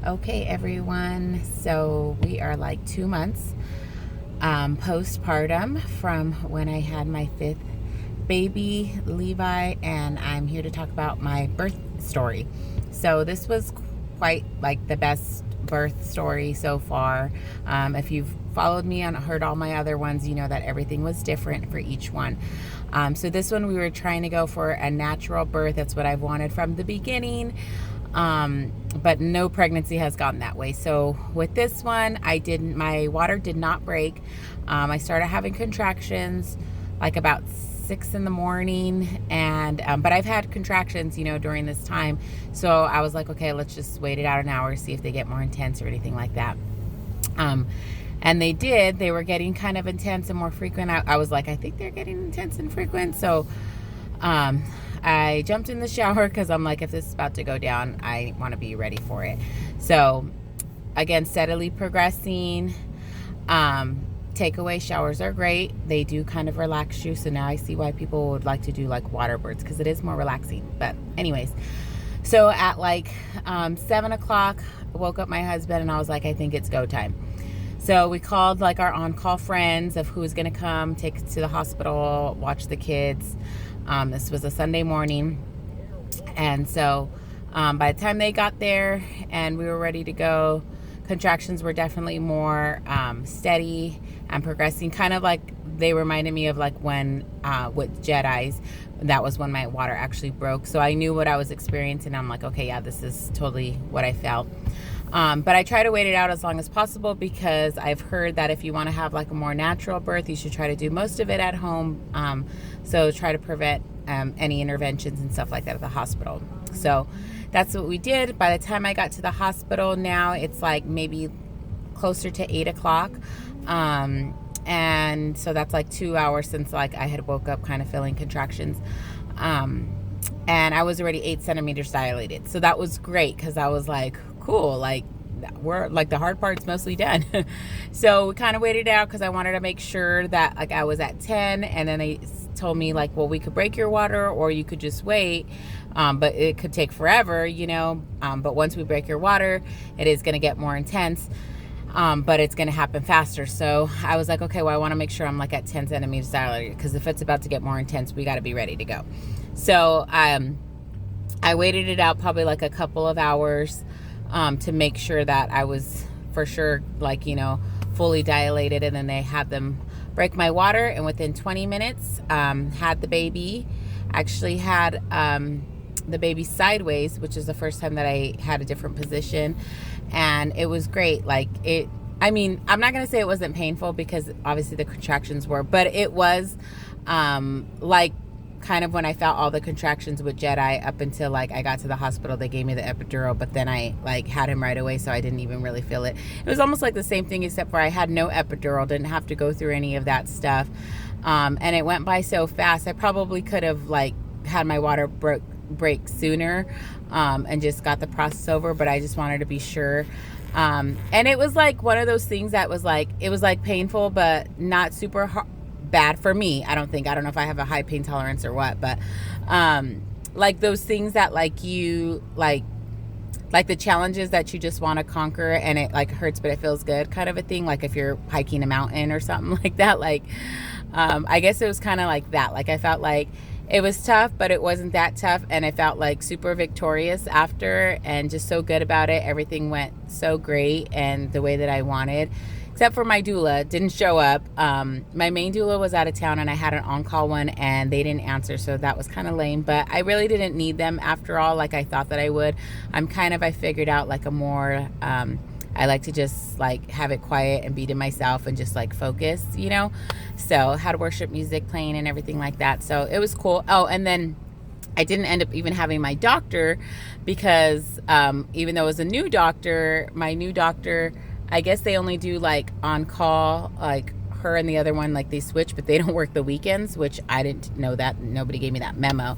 Okay, everyone. So we are like 2 months postpartum from when I had my fifth baby, Levi, and I'm here to talk about my birth story. So this was quite like the best birth story so far. If you've followed me and heard all my other ones, you know that everything was different for each one. So this one we were trying to go for a natural birth. That's what I've wanted from the beginning. But no pregnancy has gone that way. So with this one, my water did not break. I started having contractions like about 6 in the morning, and but I've had contractions, during this time. So I was like, okay, let's just wait it out an hour, see if they get more intense or anything like that. And they did. They were getting kind of intense and more frequent. I was like, I think they're getting intense and frequent. So I jumped in the shower because I'm like, if this is about to go down, I want to be ready for it. So again, steadily progressing. Takeaway showers are great. They do kind of relax you. So now I see why people would like to do like water births, because it is more relaxing. But anyways, so at like 7 o'clock, I woke up my husband and I was like, I think it's go time. So we called like our on-call friends of who's going to come, take us to the hospital, watch the kids. This was a Sunday morning. And so by the time they got there and we were ready to go, contractions were definitely more steady and progressing. Kind of like they reminded me of like when with Jedi's, that was when my water actually broke. So I knew what I was experiencing. I'm like, okay, yeah, this is totally what I felt. But I try to wait it out as long as possible, because I've heard that if you want to have like a more natural birth, you should try to do most of it at home. So try to prevent any interventions and stuff like that at the hospital. So that's what we did. By the time I got to the hospital, now it's like maybe closer to 8 o'clock. And so that's like 2 hours since like I had woke up kind of feeling contractions. And I was already 8 centimeters dilated. So that was great, because I was like, cool, like we're like the hard part's mostly done. So we kind of waited out because I wanted to make sure that like I was at 10, and then they told me like, well, we could break your water or you could just wait, but it could take forever, but once we break your water, it is going to get more intense, but it's going to happen faster. So I was like, okay, well, I want to make sure I'm like at 10 centimeters dilated, because if it's about to get more intense, we got to be ready to go. So I waited it out probably like a couple of hours to make sure that I was for sure like, fully dilated. And then they had them break my water, and within 20 minutes had the baby. Actually had the baby sideways, which is the first time that I had a different position, and it was great. Like I'm not gonna say it wasn't painful, because obviously the contractions were, but it was like kind of when I felt all the contractions with Jedi up until like I got to the hospital. They gave me the epidural, but then I like had him right away, so I didn't even really feel it. It was almost like the same thing, except for I had no epidural, didn't have to go through any of that stuff. And it went by so fast. I probably could have like had my water break sooner and just got the process over, but I just wanted to be sure. And it was like one of those things that was like, it was like painful, but not super bad for me. I don't know if I have a high pain tolerance or what, but like those things that like you like the challenges that you just want to conquer, and it like hurts but it feels good kind of a thing. Like if you're hiking a mountain or something like that, like I guess it was kind of like that. Like I felt like it was tough, but it wasn't that tough, and I felt like super victorious after, and just so good about it. Everything went so great and the way that I wanted, except for my doula didn't show up. My main doula was out of town, and I had an on-call one, and they didn't answer, so that was kind of lame. But I really didn't need them after all, like I thought that I would. I figured out like a more I like to just like have it quiet and be to myself and just like focus, So had worship music playing and everything like that. So it was cool. Oh, and then I didn't end up even having my doctor, because even though it was a new doctor, my new doctor, I guess they only do like on call, like her and the other one, like they switch, but they don't work the weekends, which I didn't know that. Nobody gave me that memo.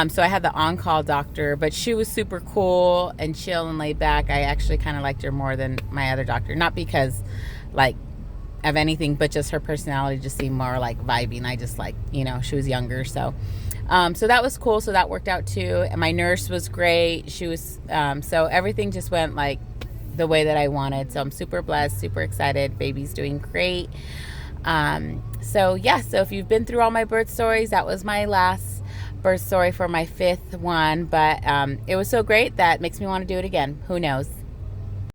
So I had the on-call doctor, but she was super cool and chill and laid back. I actually kind of liked her more than my other doctor, not because like of anything, but just her personality just seemed more like vibing. I just like, she was younger. So that was cool. So that worked out too. And my nurse was great. She was, so everything just went like the way that I wanted. So I'm super blessed, super excited. Baby's doing great. So if you've been through all my birth stories, that was my last birth story for my 5th one. But it was so great that makes me want to do it again. Who knows?